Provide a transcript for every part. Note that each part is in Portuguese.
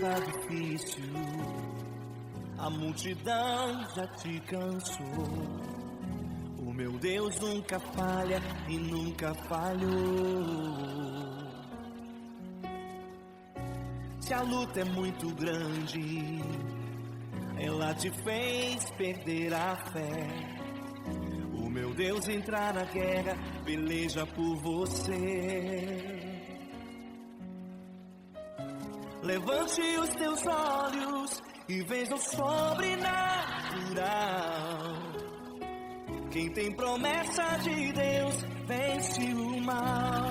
está difícil, a multidão já te cansou. O meu Deus nunca falha e nunca falhou. Se a luta é muito grande, ela te fez perder a fé. O meu Deus entrar na guerra, peleja por você. Levante os teus olhos e veja o sobrenatural. Quem tem promessa de Deus vence o mal.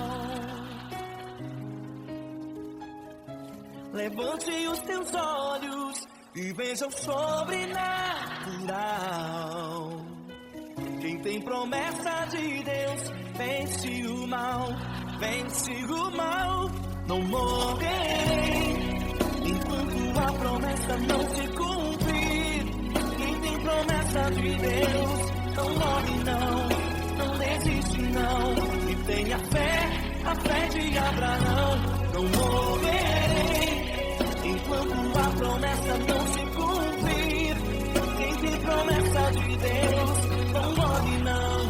Levante os teus olhos e veja o sobrenatural. Quem tem promessa de Deus vence o mal, vence o mal. Não morrerei enquanto a promessa não se cumprir. Quem tem promessa de Deus não morre não, não desiste não. E tenha fé, a fé de Abraão. Não morrerei enquanto a promessa não se cumprir. Quem tem promessa de Deus não morre não,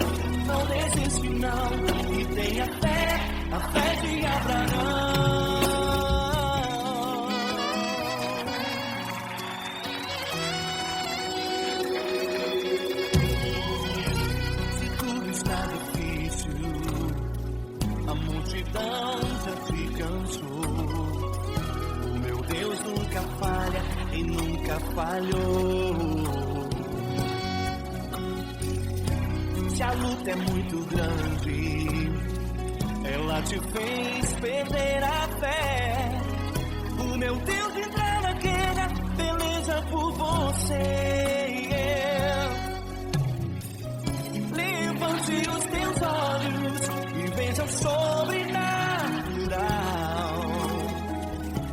não desiste não. E tenha fé, a fé de Abraão. Se tudo está difícil, a multidão já te cansou. O meu Deus nunca falha e nunca falhou. Se a luta é muito grande, ela te fez perder a fé. O meu Deus entrar na guerra, peleja por você. Levante os teus olhos e veja o sobrenatural.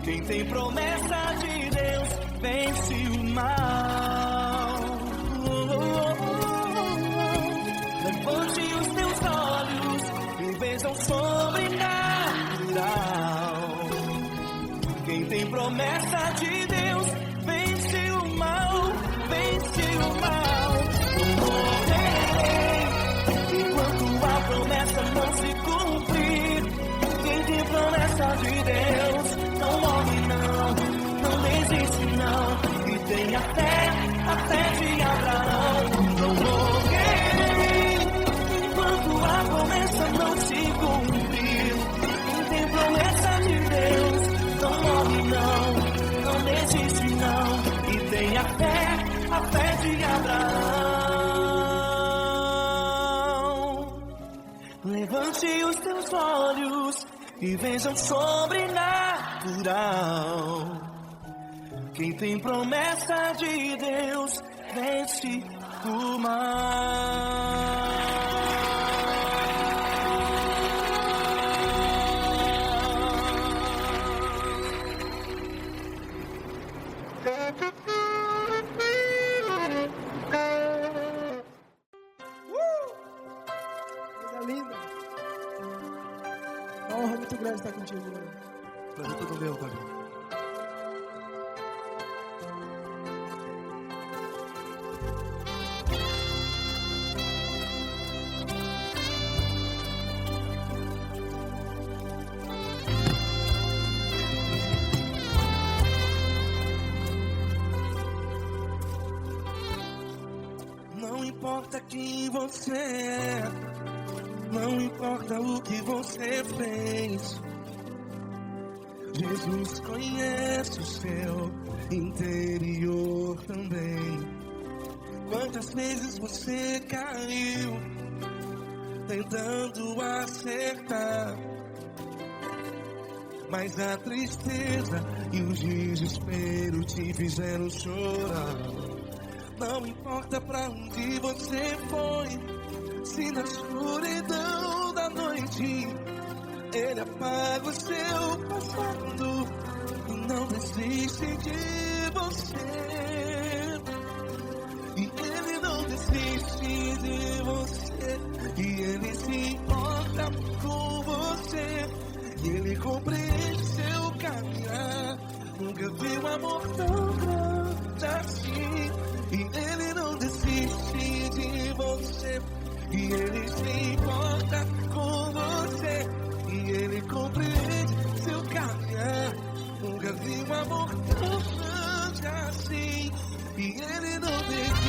Quem tem promessa de Deus vence o mal. Levante os teus olhos e veja o sobrenatural. Quem tem promessa de Deus vence o mal, vence o mal. Não morrerei enquanto a promessa não se cumprir. Quem tem promessa de Deus não morre não, não desiste não. E tenha fé, a fé de Abraão. Não morrerei enquanto a promessa não se cumprir. Quem tem promessa de Deus não morre não, não desiste não. E tenha fé, a fé de Abraão. Levante os teus olhos e veja o sobrenatural. Quem tem promessa de Deus vence o mal. Coisa linda. Uma honra muito grande estar contigo, Lula. Prazer todo meu, Pai. Não importa quem você é, não importa o que você fez, Jesus conhece o seu interior também. Quantas vezes você caiu tentando acertar, mas a tristeza e o desespero te fizeram chorar. Não importa pra onde você foi, se na escuridão da noite Ele apaga o seu passado e não desiste de você. E Ele não desiste de você, e Ele se importa com você, e Ele compreende seu caminhar. Nunca viu amor tão grande assim. E Ele não desiste de você. E Ele se importa com você. E Ele compreende seu caminhar. Nunca vi um amor tão grande assim. E Ele não desiste.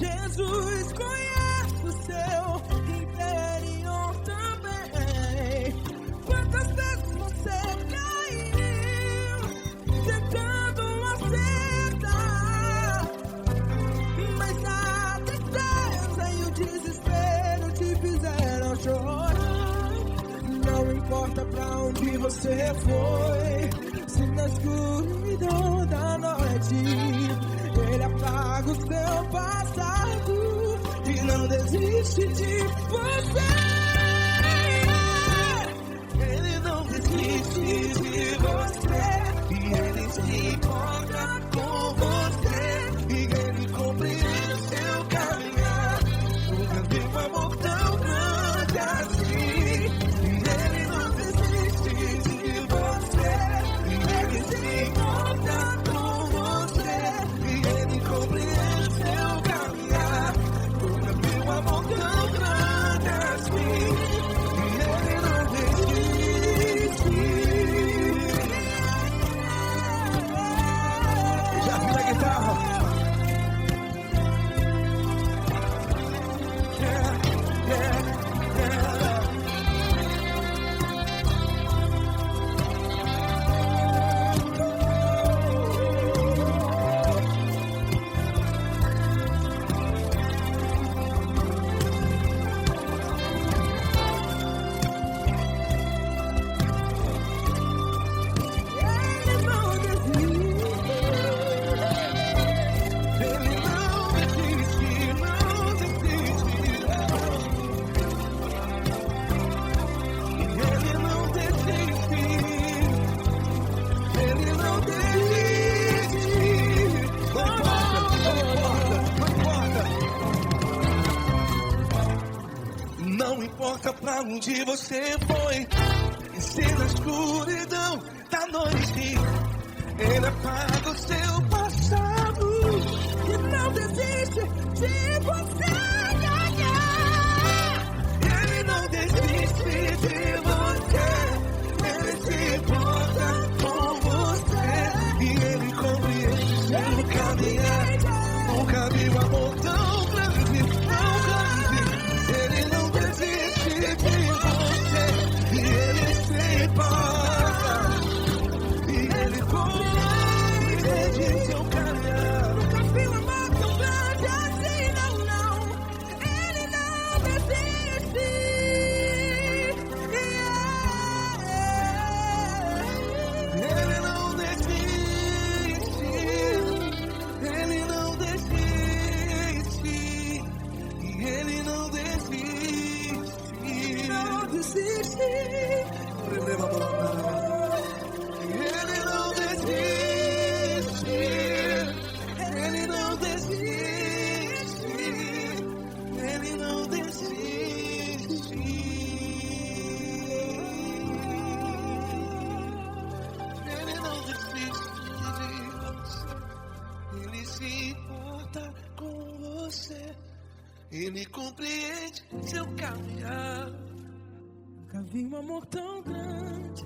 Jesus conhece o seu interior também. Quantas vezes você caiu tentando acertar, mas a tristeza e o desespero te fizeram chorar. Não importa pra onde você foi, se na escuridão da noite Ele apaga o seu passado e não desiste de você. Ele não desiste de você. E Ele se importa com você. E Ele compreende seu caminhar. Nunca vi um amor tão grande assim. E Ele não desiste de você. E Ele se importa com você. E Ele compreende seu caminhar. Nunca vi um amor tão grande assim. E Ele não desiste. Já vi a guitarra. Não importa pra onde você foi, e se na escuridão da noite Ele apaga o seu passado E não desiste de você. Ele não desiste de você. Ele se importa com você. E Ele compreende seu caminhar. Nunca vi um amor tão grande, tão grande. Ele não desiste de você. E Ele se importa. E Ele compreende seu caminhar. Nunca vi um amor tão grande assim, não, não. Ele não desiste. Ele não desiste. Ele não desiste. E Ele não desiste. Não desiste. Ele não desiste. Ele não desiste. Ele não desiste. Ele não desiste de você. Ele se importa com você. Ele compreende seu caminhar. Nunca vi um amor tão grande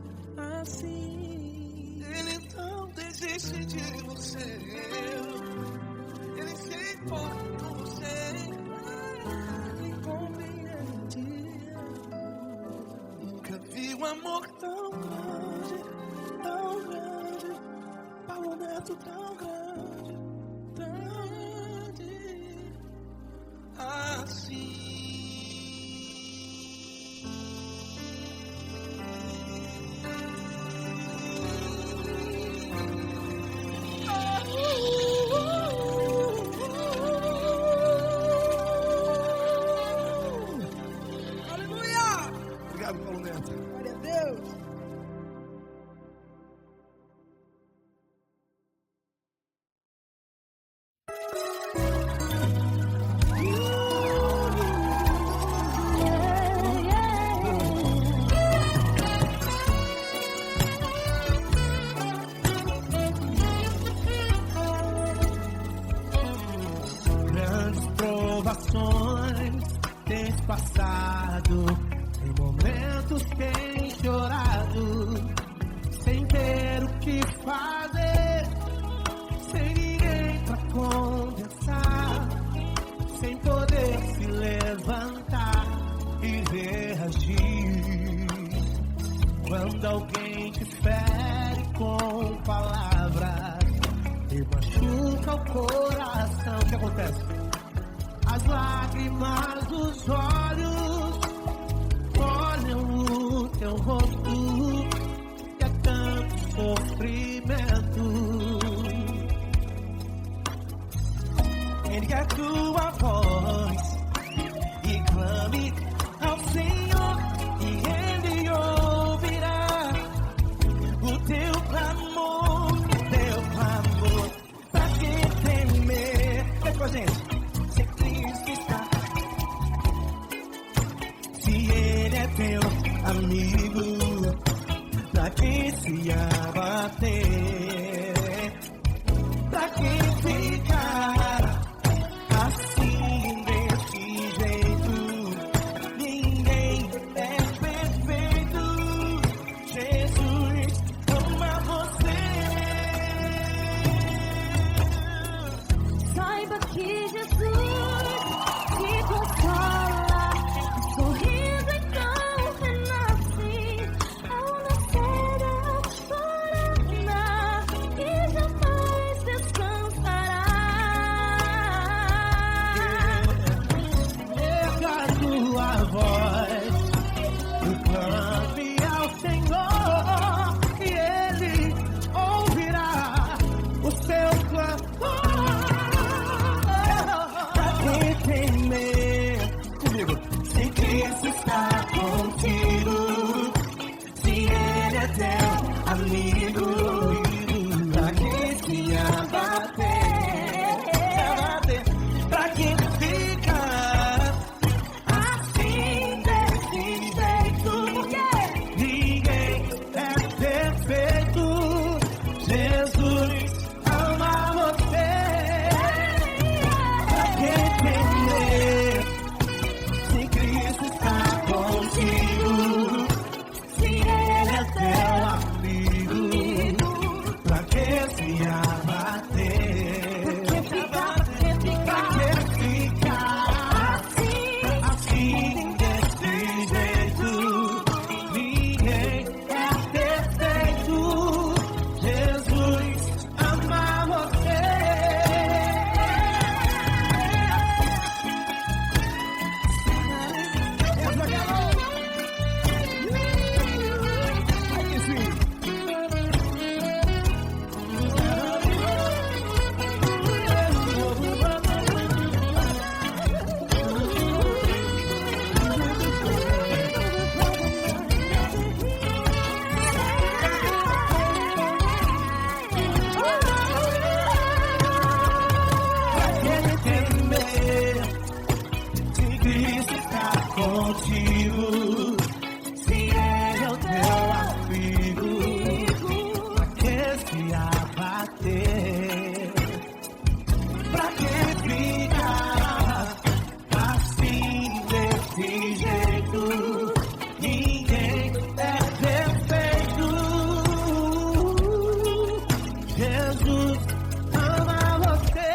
assim. Ele não desiste de você. Ele se importa com você. Ele compreende. Nunca vi um amor tão grande, tão grande. Paulo Neto tão grande, assim. passado, em momentos tem chorado, sem ter o que fazer, sem ninguém pra conversar, sem poder se levantar e reagir. Quando alguém te fere com palavras e machuca o coração, o que acontece? As lágrimas dos olhos olham o teu rosto e é tanto sofrimento. Erga a tua voz e clame ao Senhor e Ele ouvirá o teu clamor, pra que temer? Vem com a gente. Se Cristo está, se Ele é teu amigo, pra que se abater? Pra que ficar assim desse jeito? Ninguém é perfeito. Jesus ama você. Saiba que Jesus te consola, sorrindo então renasce, ao nascer ao chorar e jamais descansará. Erga a tua voz e clame ao Senhor e Ele ouvirá o seu clamor. Pra que temer? Comigo. Se Cristo está contigo, se Ele é teu amigo, pra que se abater? Pra que ficar assim desse jeito? Ninguém é perfeito. Jesus ama você. Pra que temer? Se Cristo está contigo, se Ele é teu amigo, pra que se abater? Pra que ficar assim desse jeito? Ninguém é perfeito. Jesus ama você. Se Cristo está contigo, se Ele é o teu amigo, Pra que se abater? pra que ficar assim desse jeito? Ninguém é perfeito. Jesus ama você.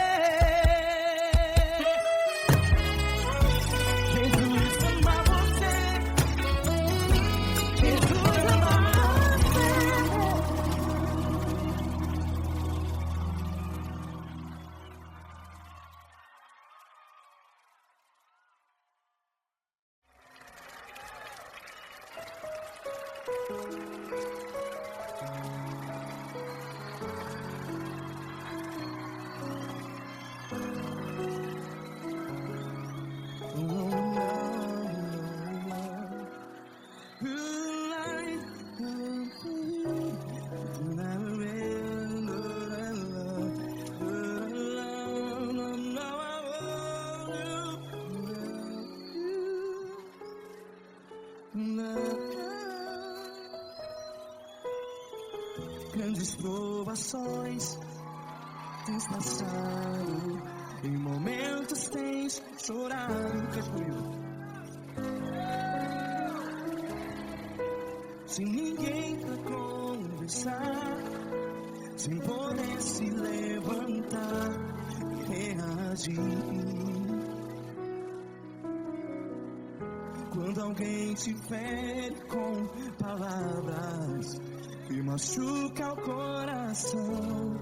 Jesus ama você. Jesus ama você. Grandes provações tens passado, em momentos tens chorado. sem ninguém pra conversar, sem poder se levantar e reagir. Quando alguém te fere com palavras e machuca o coração,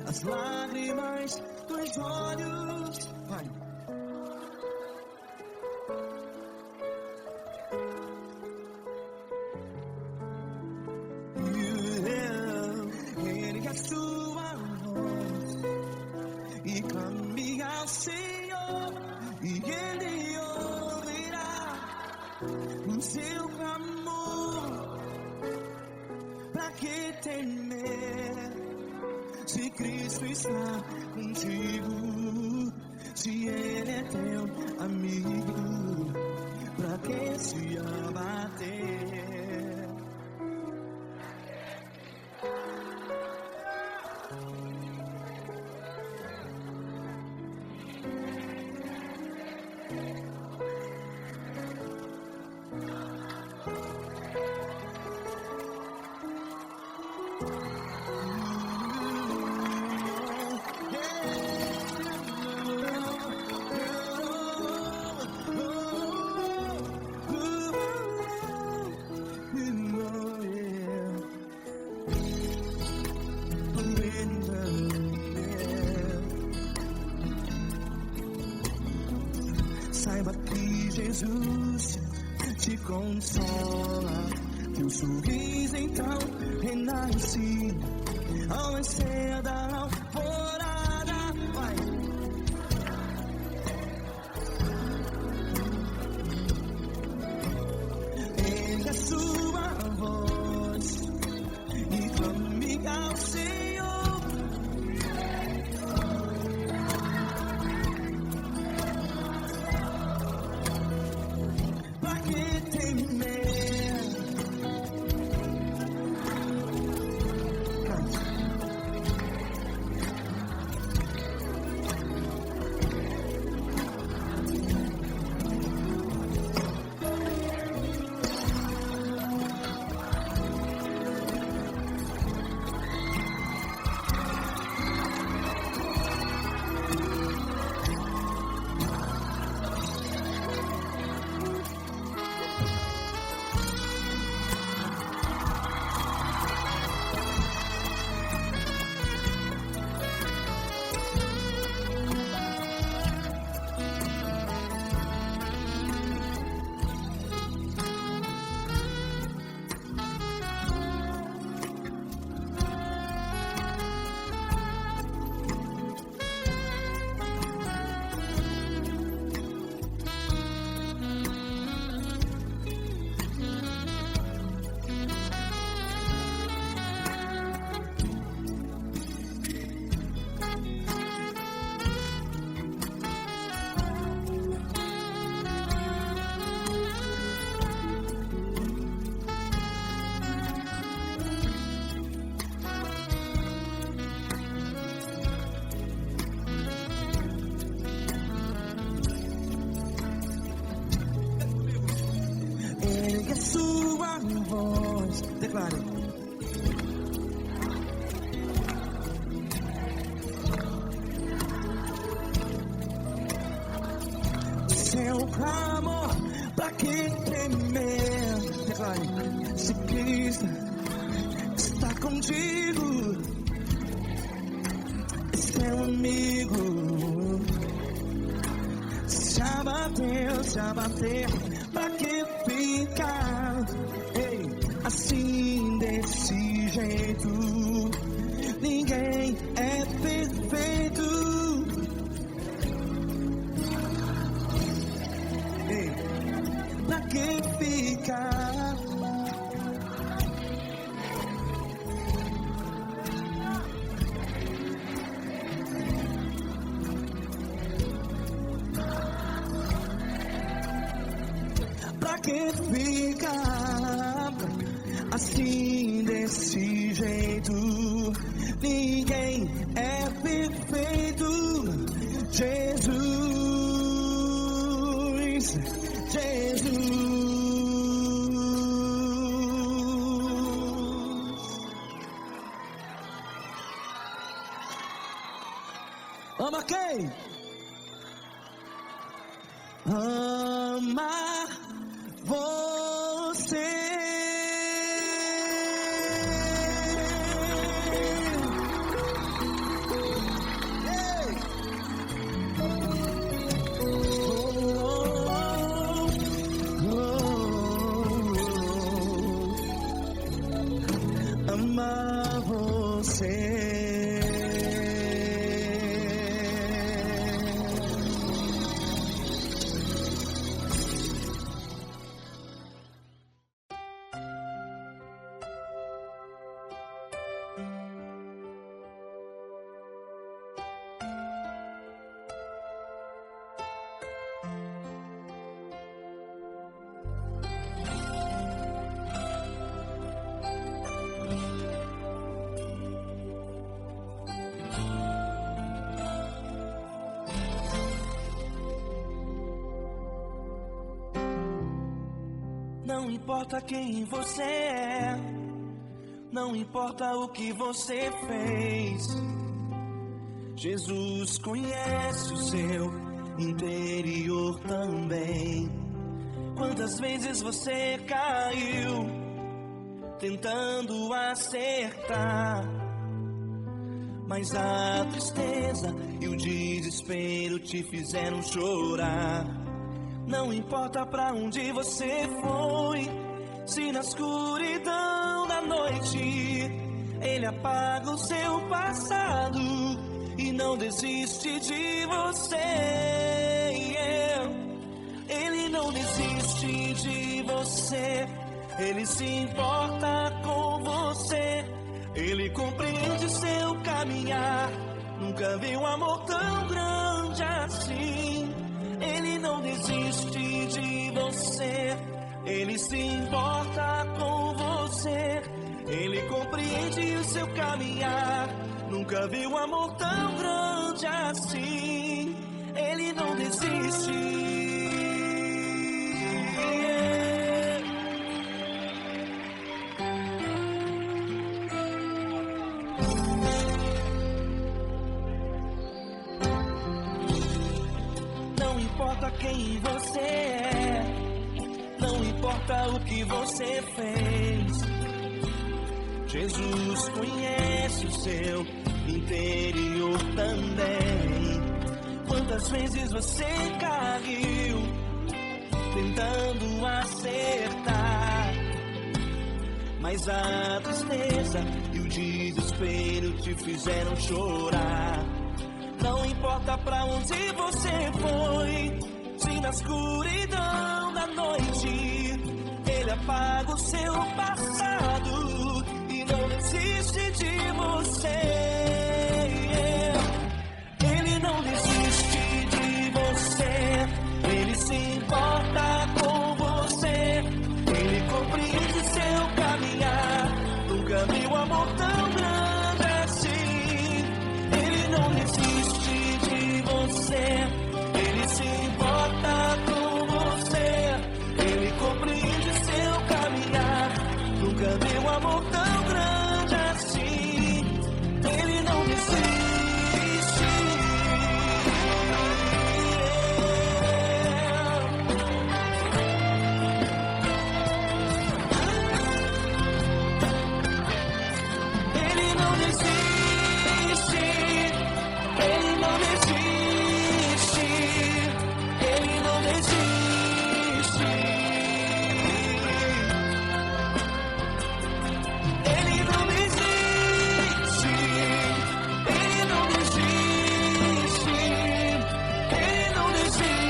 as lágrimas dos olhos, vai. Ergue a sua voz e clame ao Senhor, e Ele ouvirá o seu clamor. Pra que temer, se Cristo está contigo, se Ele é teu amigo? Pra que se abater? Saiba que Jesus te consola, teu sorriso então renasce ao nascer da alvorada. Vai. Ergue a sua voz e clame ao Senhor. Ergue a sua voz, declare. Seu clamor, pra que temer? Declare. Se Cristo está contigo, seu amigo. Se abater, pra que ficar, ei, assim desse jeito? Ninguém é perfeito. Ei, pra que ficar? Pra que ficar assim desse jeito? Ninguém é perfeito. Jesus, Jesus. Ama quem? Ama você. Amar você. Não importa quem você é, não importa o que você fez, Jesus conhece o seu interior também. Quantas vezes você caiu, tentando acertar, mas a tristeza e o desespero te fizeram chorar. Não importa pra onde você foi, se na escuridão da noite Ele apaga o seu passado e não desiste de você. Ele não desiste de você, Ele se importa com você, Ele compreende seu caminhar. Nunca vi um amor tão grande assim. Ele não desiste de você, Ele se importa com você, Ele compreende o seu caminhar. Nunca vi um amor tão grande assim. Ele não desiste. Não importa quem você é, não importa o que você fez, Jesus conhece o seu interior também. Quantas vezes você caiu, tentando acertar, mas a tristeza e o desespero te fizeram chorar. Não importa pra onde você foi, se na escuridão da noite Ele apaga o seu passado e não desiste de você. Ele não desiste de você, Ele se importa com você, Ele compreende seu caminhar. Nunca vi um amor tão grande assim. Ele não desiste de você, Ele se importa com você, Ele compreende seu caminhar. Nunca vi um amor tão grande assim. Ele não desiste. Ele não desiste. Ele não desiste. Ele não desiste. Ele não desiste. Ele não desiste. Ele não desiste.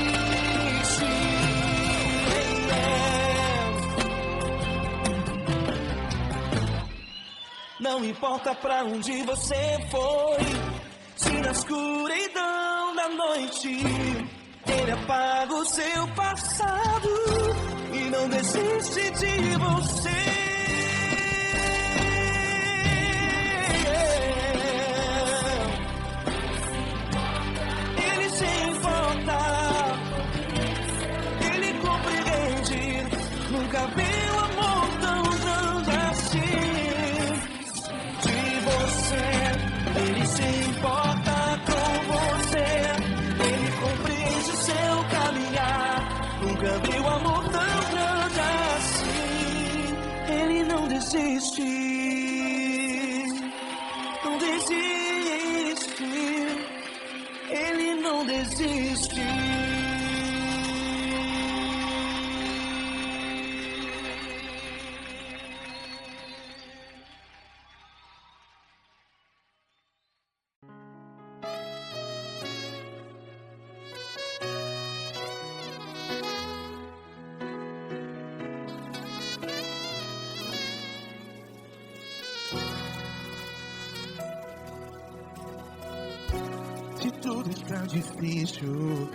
Não importa pra onde você foi, se na escuridão da noite Ele apaga o seu passado e não desiste de você. Ele se importa, Ele compreende. Nunca vi um amor tão grande assim. De você, Ele se importa com você. Teu amor tão grande assim, Ele não desiste, não desiste, Ele não desiste. Se tudo está difícil,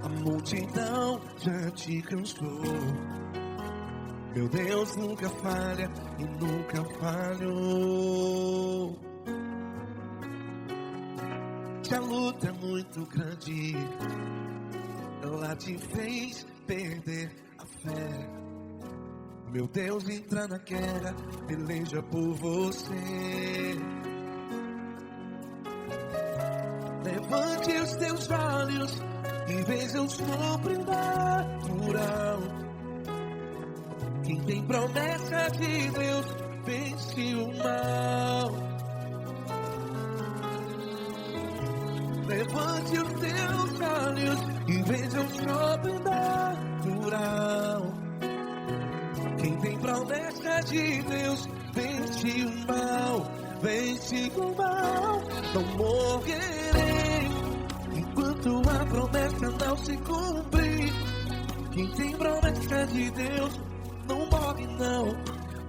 a multidão já te cansou. Meu Deus nunca falha e nunca falhou. Se a luta é muito grande, ela te fez perder a fé. Meu Deus entra na guerra, peleja por você. Levante os teus olhos e veja o sobrenatural. Quem tem promessa de Deus vence o mal. Levante os teus olhos e veja o sobrenatural. Quem tem promessa de Deus vence o mal. Vence o mal. Não morrerei enquanto a promessa não se cumprir. Quem tem promessa de Deus não morre não,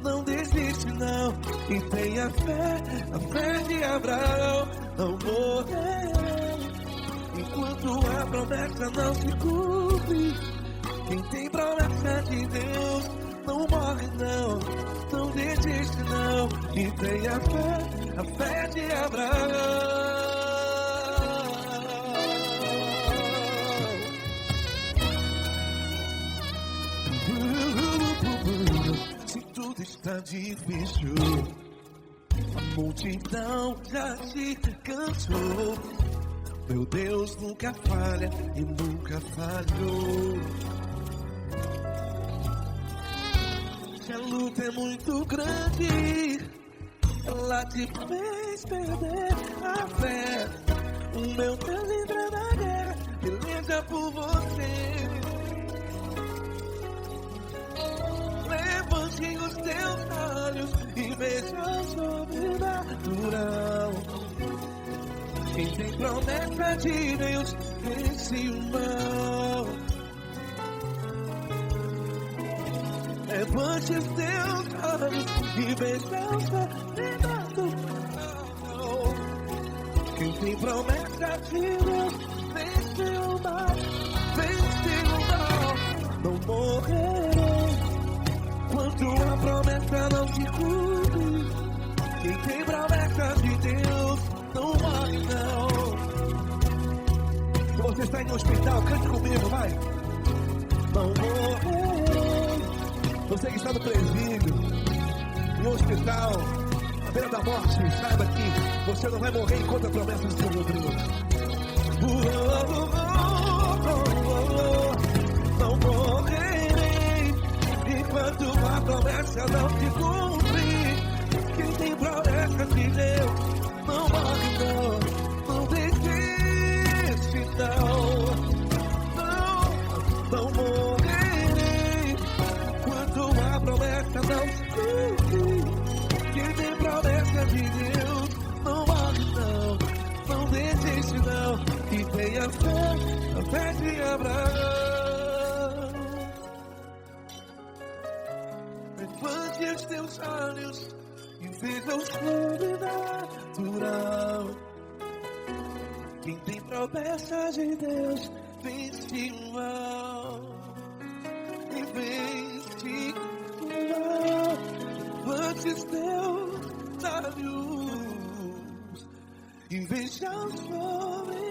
não desiste não. E tenha fé, a fé de Abraão. Não morrerei enquanto a promessa não se cumpre. Quem tem promessa de Deus não morre não, não desiste não. E tenha fé, a fé de Abraão. Se tudo está difícil, a multidão já se cansou. Meu Deus nunca falha e nunca falhou. Se a luta é muito grande, ela te fez perder a fé. O meu Deus entra na guerra, peleja por você. Levante os teus olhos e veja o sobrenatural. Quem tem promessa de Deus vence o mal. Levante os teus olhos e veja o sobrenatural. Quem tem promessa de Deus vence o mal. Vence o mal. Não morrerei enquanto a promessa não se cumpre. Quem tem promessa de Deus não morre não. Se você está em um hospital, cante comigo, vai. Não morrerei. Você que está no presídio, em um hospital, à beira da morte, saiba que você não vai morrer enquanto a promessa do Senhor Deus. Não morrerei enquanto a promessa não se cumprir. Quem tem promessa de Deus não morre não, não desiste não. Não morrerei enquanto a promessa não se cumprir. Quem tem promessa de Deus não morre não, não desiste não. E tenha fé, a fé de Abraão. Levante os teus olhos e veja o sobrenatural. Quem tem promessa de Deus vence o mal. E vence o mal. Levante os teus olhos e veja o sobrenatural.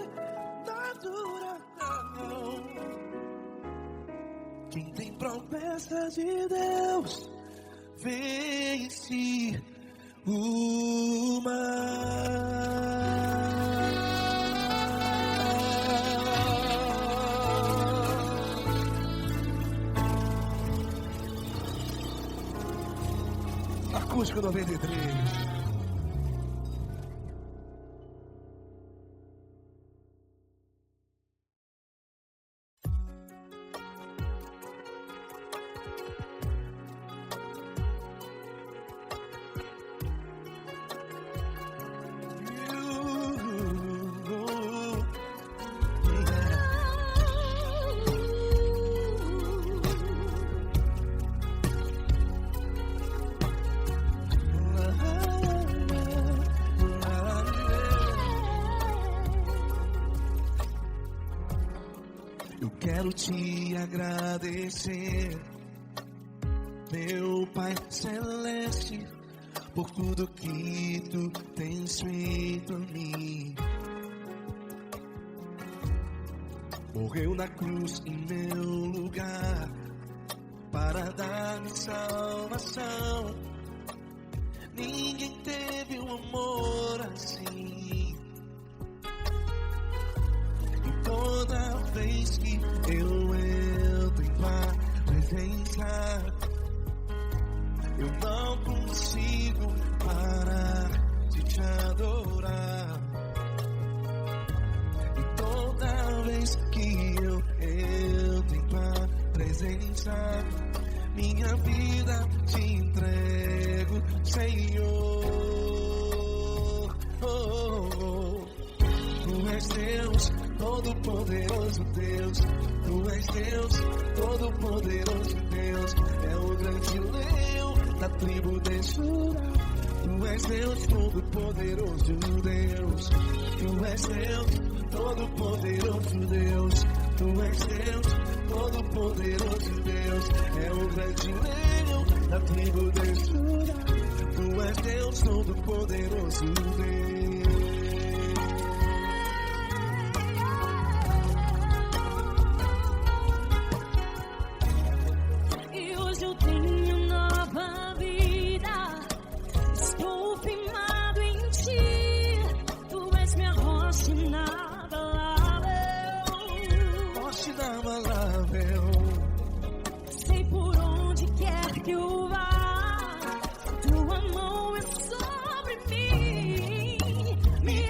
Quem tem promessa de Deus vence o mal. Acústico 93. Eu quero te agradecer, meu Pai Celeste, por tudo que tu tens feito a mim. Morreu na cruz em meu lugar para dar-me salvação. Ninguém teve um amor assim. E toda vez que eu entro em tua presença, eu não consigo parar de te adorar. E toda vez que eu entro em tua presença, minha vida te entrego, Senhor. Tu és Deus, todo-poderoso Deus. Tu és Deus, todo-poderoso Deus. É o grande leão da tribo de Judá. Tu és Deus, todo-poderoso Deus. Tu és Deus, todo-poderoso Deus. Tu és Deus, todo-poderoso Deus. É o grande leão da tribo de Judá. Tu és Deus, todo-poderoso Deus. E hoje eu tenho nova vida. Estou firmado em ti. Tu és minha rocha inabalável. Rocha inabalável. Sei por onde quer que eu vá, tua mão é sobre mim. Me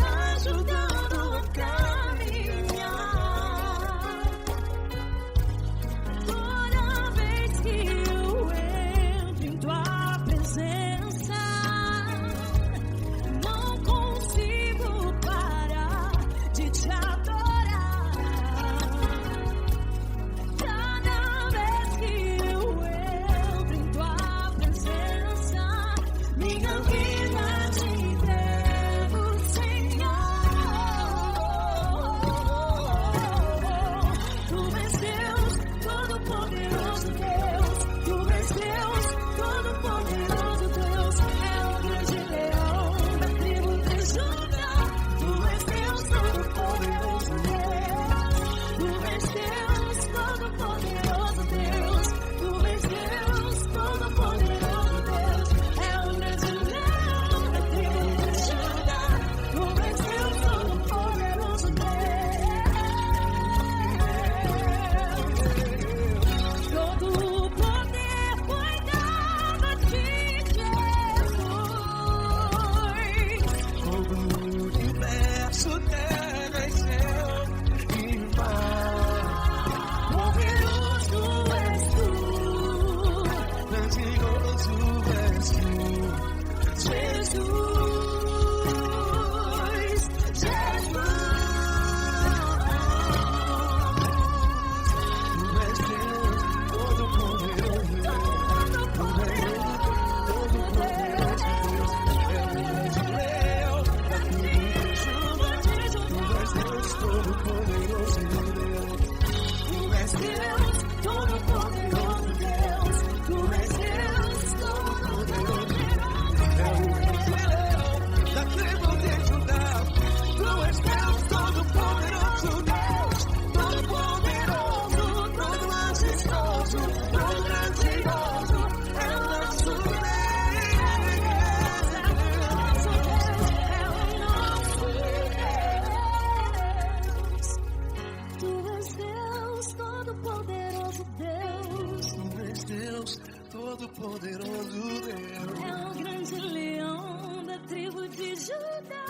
Todo-Poderoso Deus. É o grande leão da tribo de Judá.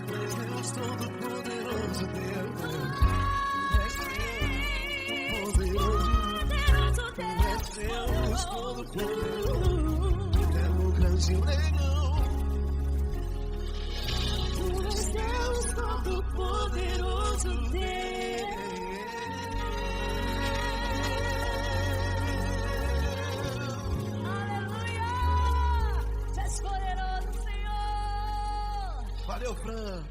Deus Todo-Poderoso Deus. Deus Todo-Poderoso. É o grande leão. Deus Todo-Poderoso Deus. Aleluia! Tu és poderoso, Senhor. Valeu, Fran.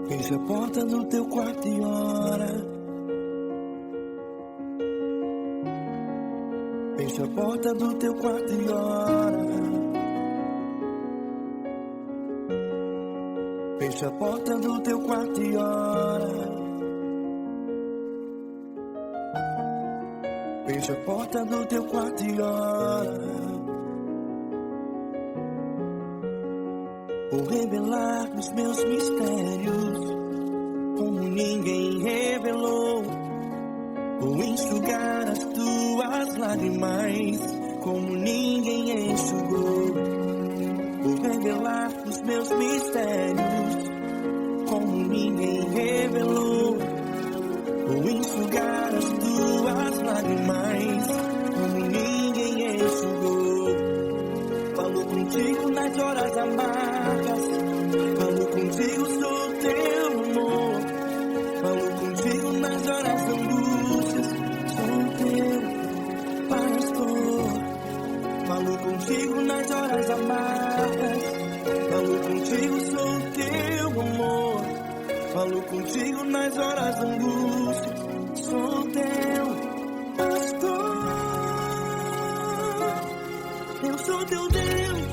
Fecha a porta do teu quarto e ora. Fecha a porta do teu quarto e ora. Fecha a porta do teu quarto e ora. Fecha a porta do teu quarto e ora. Vou revelar os meus mistérios como ninguém revelou. Vou enxugar as tuas lágrimas como ninguém enxugou. Vou revelar os meus mistérios como ninguém revelou. Vou enxugar as tuas lágrimas como ninguém enxugou. Falo contigo nas horas amargas. Falo contigo, sou teu amor. Falo contigo nas horas de angústias. Sou teu pastor. Falo contigo nas horas amargas. Falo contigo, sou teu amor. Falo contigo nas horas de angústias. Sou teu pastor. Eu sou teu Deus,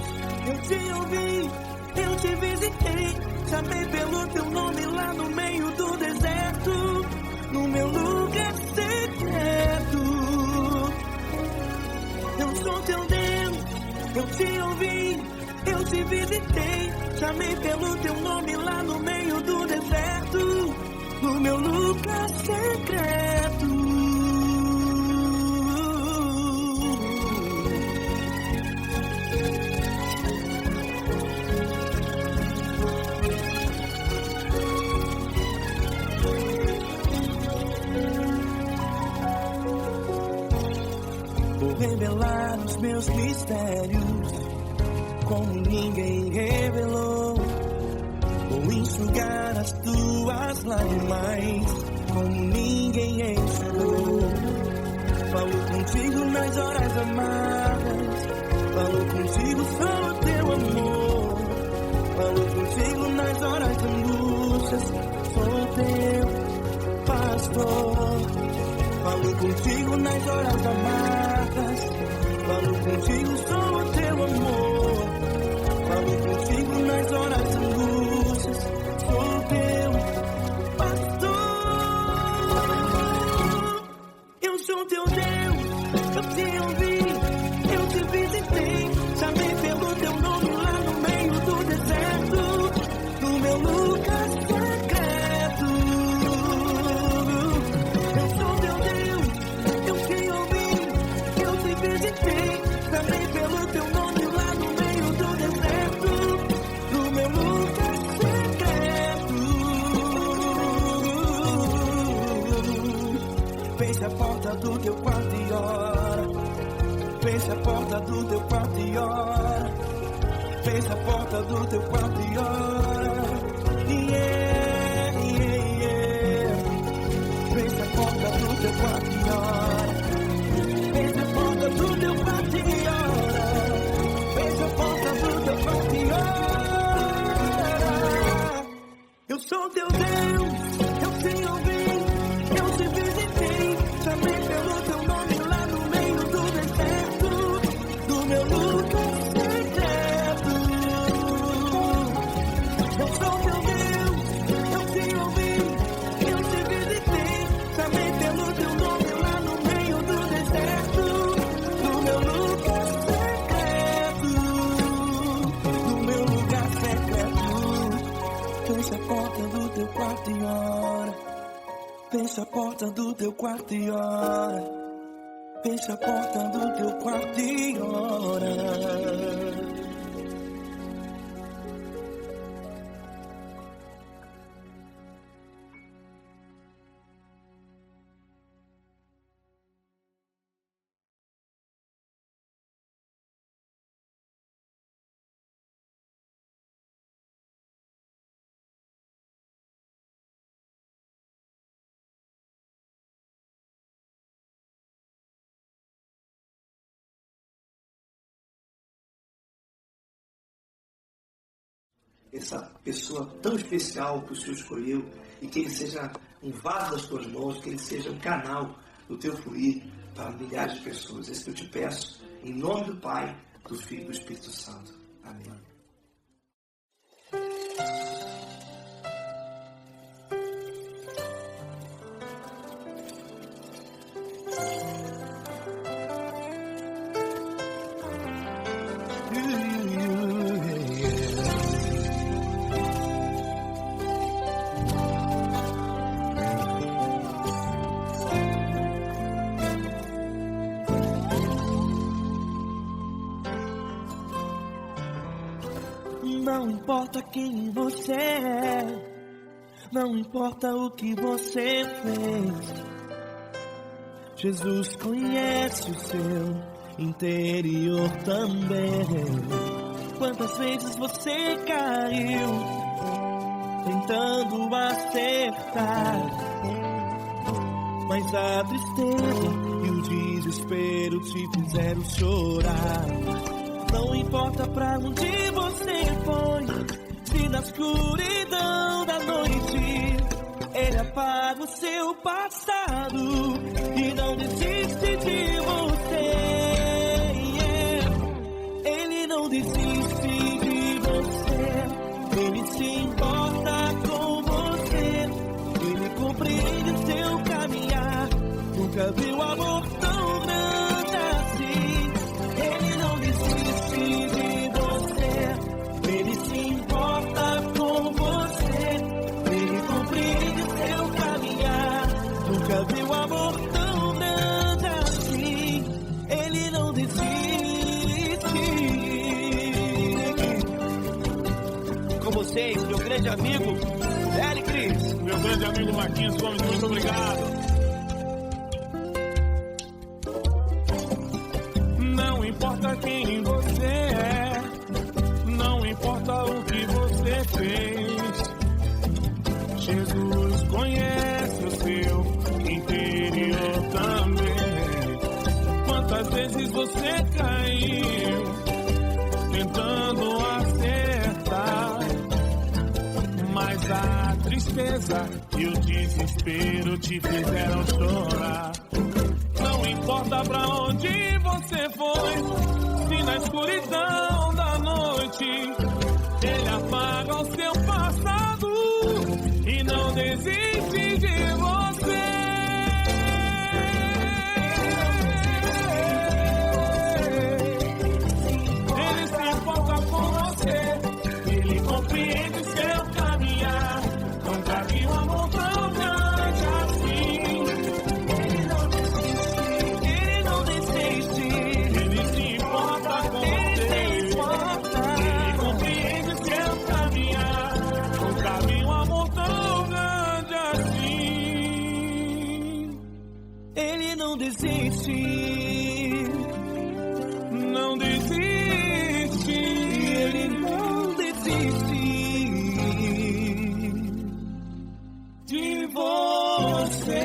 eu te ouvi, eu te visitei. Chamei pelo teu nome lá no meio do deserto, no meu lugar secreto. Eu sou teu Deus, eu te ouvi, eu te visitei. Chamei pelo teu nome lá no meio do deserto, no meu lugar secreto. Vou revelar os meus mistérios como ninguém revelou. Vou enxugar as tuas lágrimas como ninguém enxugou. Falo contigo nas horas amargas. Falo contigo, sou teu amor. Falo contigo nas horas de angústias. Sou teu pastor. Falo contigo nas horas amargas. Falo contigo, sou teu amor. Falo contigo nas horas de angústias. Sou teu pastor. Eu sou teu Deus, eu te ouvi, eu te visitei. Chamei pelo teu nome lá no meio do deserto, no meu lugar secreto. Eu sou teu Deus, eu te ouvi, eu te visitei. Chamei pelo teu nome lá no meio do deserto, no meu lugar secreto. Fecha a porta do teu quarto e ora. Fecha a porta do teu quarto e ora. Fecha a porta do teu quarto e ora. Yeah, yeah, yeah. Fecha a porta do teu quarto e ora. Fecha a porta do teu quarto e ora. Fecha a porta do teu quarto e ora. Eu sou teu Deus, eu te ouvi, eu te visitei. Chamei pelo teu nome lá no meio do deserto. porta do teu quarto e ora. Fecha a porta do teu quarto e ora. Essa pessoa tão especial que o Senhor escolheu, e que ele seja um vaso das tuas mãos, que ele seja um canal do teu fluir para milhares de pessoas. É isso que eu te peço, em nome do Pai, do Filho e do Espírito Santo. Amém. Não importa quem você é, não importa o que você fez, Jesus conhece o seu interior também. Quantas vezes você caiu, tentando acertar, mas a tristeza e o desespero te fizeram chorar. Não importa pra onde você foi, se na escuridão da noite Ele apaga o seu passado e não desiste de você. Ele não desiste de você, Ele se importa com você, Ele compreende o seu caminhar. Nunca viu amor tão grande assim. Ele não desiste de você, Ele se importa com você, Ele compreende o seu caminhar. Nunca viu amor tão grande assim. Ele não desiste. Com vocês, meu grande amigo Eli Cris. Meu grande amigo Marquinhos Gomes, muito obrigado. Não importa quem você é, não importa o que você fez, Jesus conhece o seu interior também. Quantas vezes você caiu, tentando acertar, mas a tristeza e o desespero te fizeram chorar. Não importa pra onde você foi, se na escuridão da noite Ele apaga o seu passado e não desiste de você. Ele se importa com você, Ele compreende o seu caminhar. Nunca vi um amor tão grande assim. Ele não desiste, Ele se importa com você, Ele compreende o seu caminhar. Nunca vi um amor tão grande assim. Ele não desiste, Não desiste, Ele não desiste de você.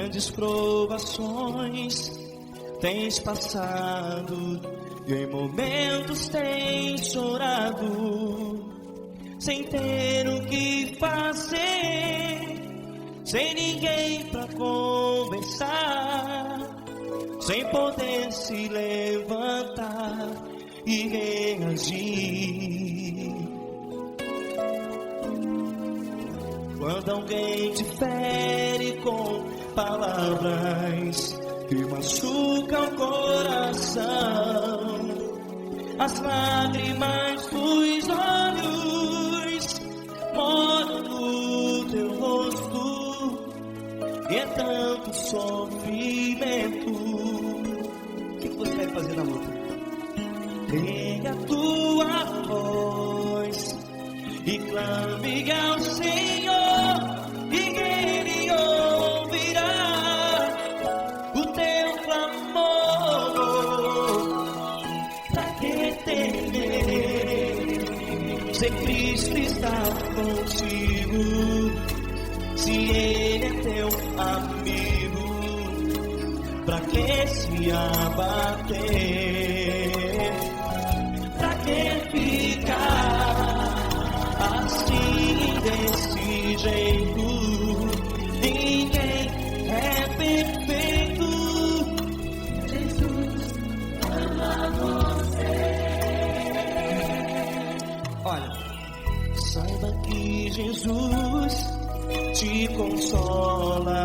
grandes provações tens passado, e em momentos tens chorado, sem ter o que fazer, sem ninguém pra conversar, sem poder se levantar e reagir. Quando alguém te fere com palavras que machucam o coração, as lágrimas dos olhos moram no teu rosto, e é tanto sofrimento. O que você vai fazer na luta? Pega a tua voz e clame ao Senhor, e Ele ouvirá o teu clamor. Pra que temer, se Cristo está contigo, se Ele é teu amigo? Pra que se abater? Pra que ficar assim, desse jeito? Ninguém é perfeito. Jesus ama você. Olha, saiba que Jesus te consola,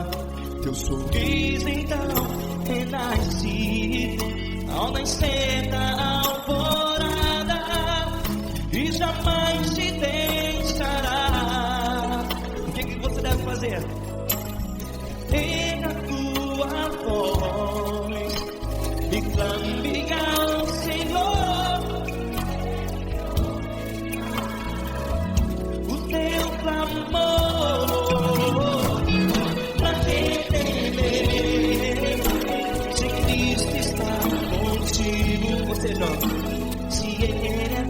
teu sorriso então renasce ao nascer da alvorada, e jamais te deixará. O que você deve fazer? Pega a tua voz e clame ao Senhor, o teu clamor. Pra que temer, se Cristo está contigo? Ou seja, se Ele é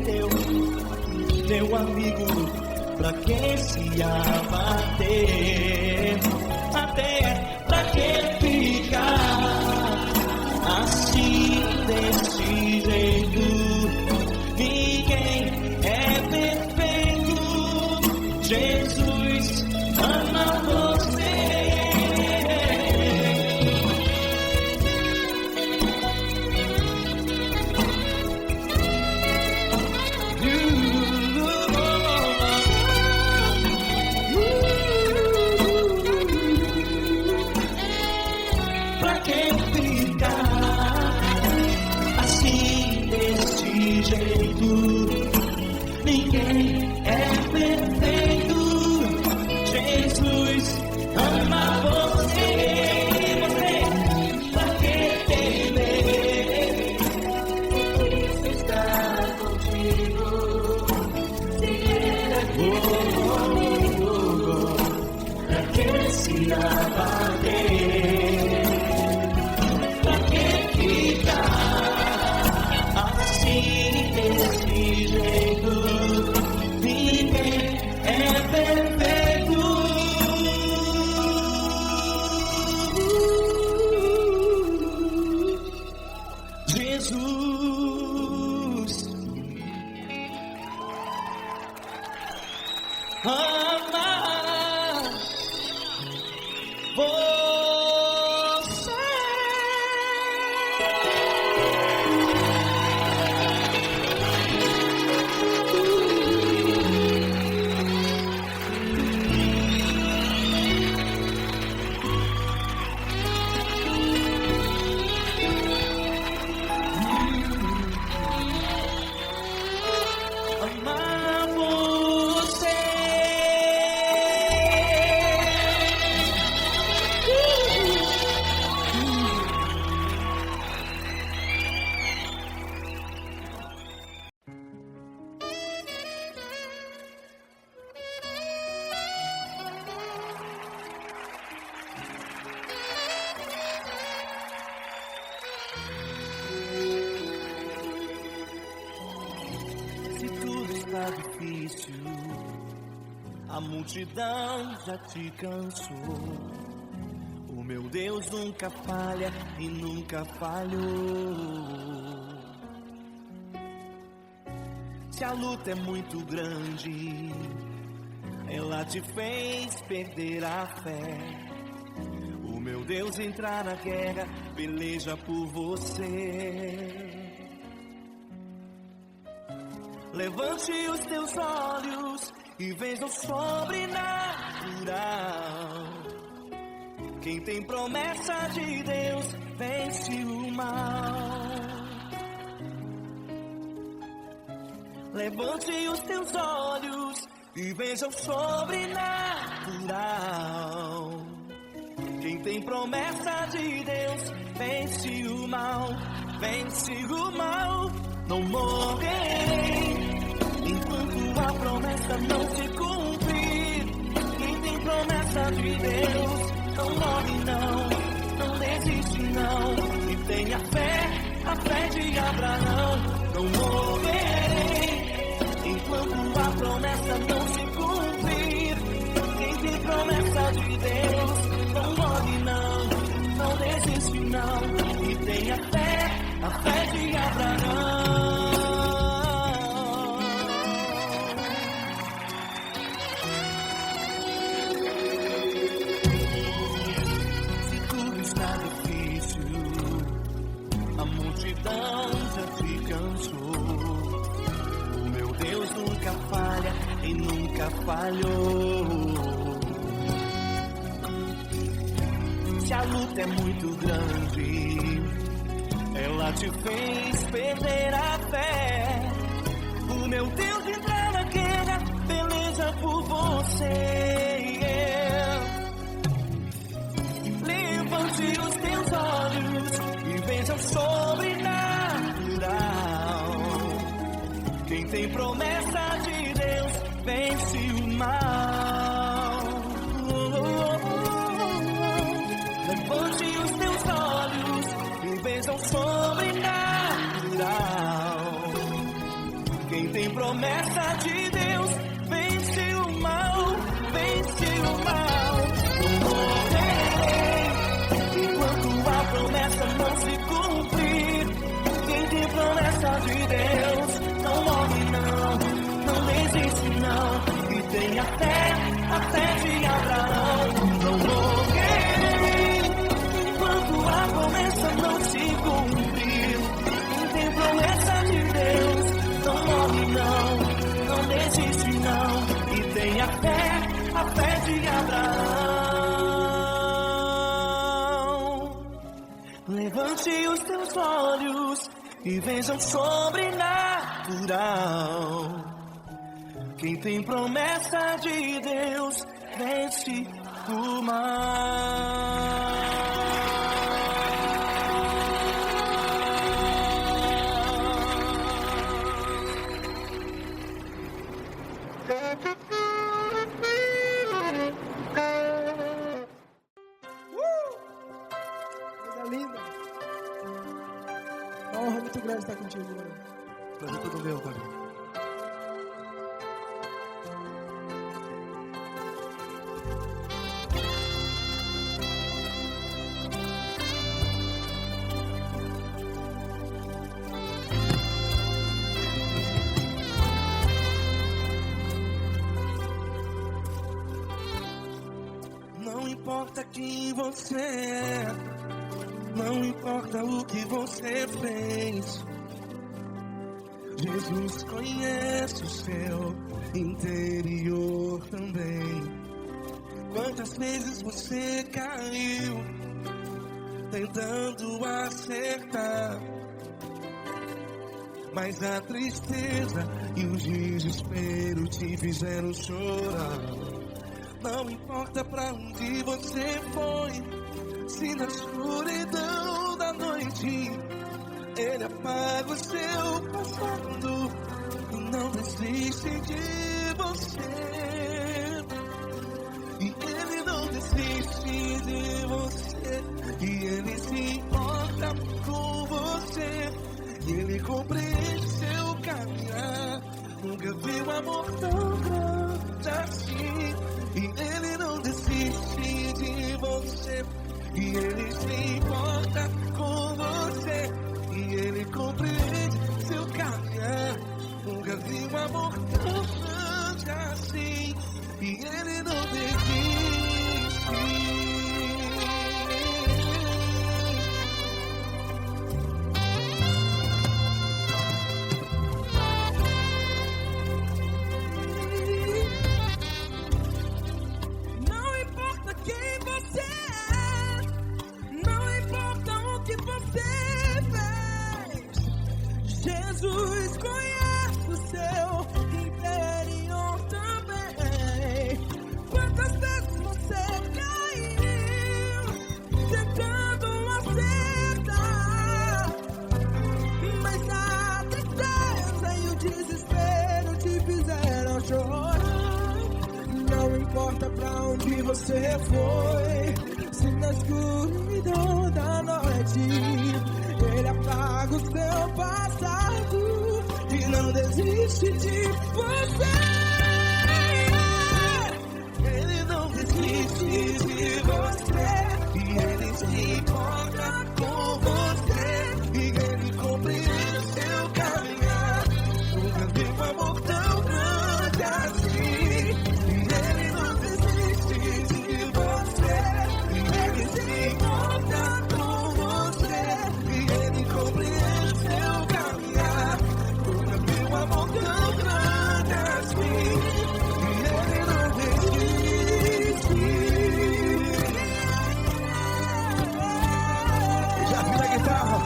teu amigo, pra que se abater? Até pra que ficar assim, desse jeito? Ninguém é perfeito. Jesus ama você. Pra que ficar assim, desse jeito? Ninguém é perfeito. Jesus ama você. Pra que temer? Cristo está contigo. Se Ele é teu amigo, pra que se abater? Pra que ficar assim, desse jeito? Ninguém é perfeito. Jesus ama você. Amar você. Se tudo está difícil, a multidão já te cansou. O meu Deus nunca falha e nunca falhou. Se a luta é muito grande, ela te fez perder a fé. O meu Deus entrar na guerra, peleja por você. Levante os teus olhos e veja o sobrenatural. Quem tem promessa de Deus vence o mal. Levante os teus olhos e veja o sobrenatural. Quem tem promessa de Deus vence o mal, vence o mal. Não morrerei enquanto a promessa não se cumprir. Quem tem promessa de Deus não morre não, não desiste não. E tenha fé, a fé de Abraão. Não morrerei enquanto a promessa não se cumprir. Quem tem promessa de Deus não morre não, não desiste não. E tenha fé, a fé de Abraão. Se tudo está difícil, a multidão já te cansou. O meu Deus nunca falha e nunca falhou. Se a luta é muito grande, ela te fez perder a fé. O meu Deus entrar na guerra, peleja por você. Levante os teus olhos e veja o sobrenatural. Quem tem promessa de Deus vence o mal. Levante os teus olhos e veja o sobrenatural. Quem tem promessa de Deus vence o mal, vence o mal. Não morrerei enquanto a promessa não se cumprir. Quem tem promessa de Deus não morre não, não desiste não. E tenha fé, a fé de Abraão. Não morrerei enquanto a promessa não se cumprir. Quem tem promessa de Deus não morre não, não desiste não. E tenha fé, a fé de Abraão. Levante os teus olhos e veja o sobrenatural. Quem tem promessa de Deus vence o mal. Coisa linda. Uma honra muito grande estar contigo, mano. Prazer todo meu, pai. Não importa quem você é, não importa o que você fez, Jesus conhece o seu interior também. Quantas vezes você caiu tentando acertar, mas a tristeza e o desespero te fizeram chorar. Não importa pra onde você foi, se na escuridão da noite Ele apaga o seu passado e não desiste de você. E Ele não desiste de você, e Ele se importa com você, e Ele compreende seu caminhar. Nunca vi um amor tão grande assim. E Ele não desiste de você, e Ele se importa com você, e Ele compreende seu caminhar. Nunca vi um amor tão grande assim, e Ele não desiste. Não importa quem você é, não importa o que você fez, Jesus conhece o seu interior também. Quantas vezes você caiu tentando acertar, mas a tristeza e o desespero te fizeram chorar. Não importa pra onde você foi, se na escuridão da noite Ele apaga o seu passado e não desiste de você. Ele não desiste de você, e Ele se importa com você, e Ele compreende o seu caminhar. Nunca vi um amor tão grande assim, e Ele não desiste de você, e Ele se importa com você, e Ele compreende o seu caminhar. Nunca vi um amor tão grande assim, e Ele não desiste. Já vi a guitarra.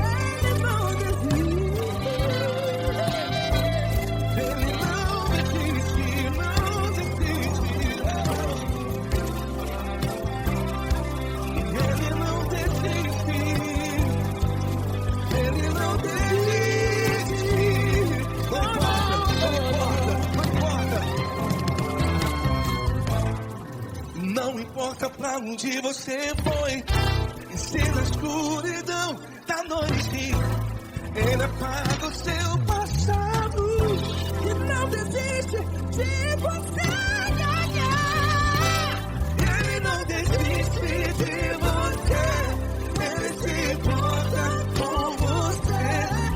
Ele não desiste. Ele não desiste, não desiste. Ele não desiste. Ele não desiste. Não importa pra onde você foi, e se na escuridão da noite Ele apaga o seu passado E não desiste de você. Ele não desiste de você, Ele se importa com você,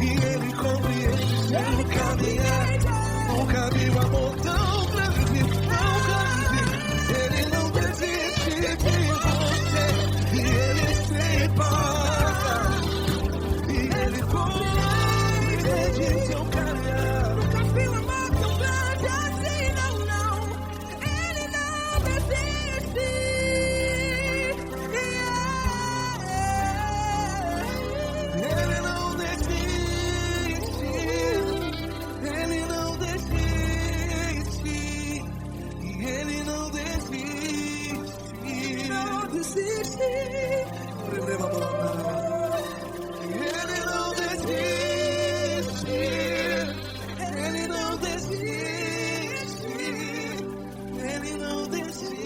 e Ele compreende seu caminhar. Nunca vi um amor tão grande, tão grande. Ele não desiste de você, e Ele se importa, e Ele compreende seu caminhar. Nunca vi um amor tão grande assim, não, não. Ele não desiste. Ele não desiste, Ele não desiste, e Ele não desiste. Não desiste. Ele não desiste, Ele não desiste, Ele não desiste.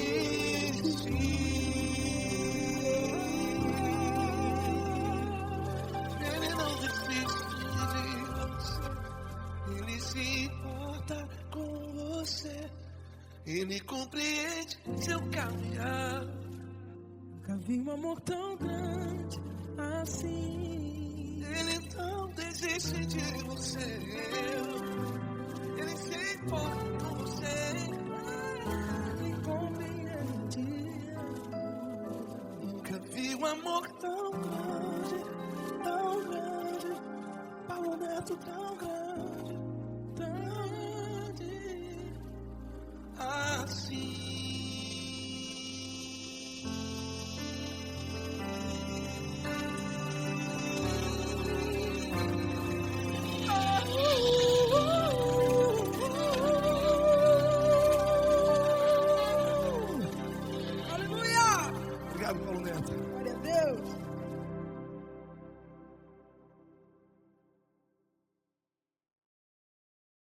Ele não desiste de você, Ele se importa com você, Ele compreende seu caminhar. Nunca vi um amor tão grande assim. Ele não desiste de você, Ele se importa com você, Ele compreende. nunca vi um amor tão grande, Paulo Neto tão grande, assim.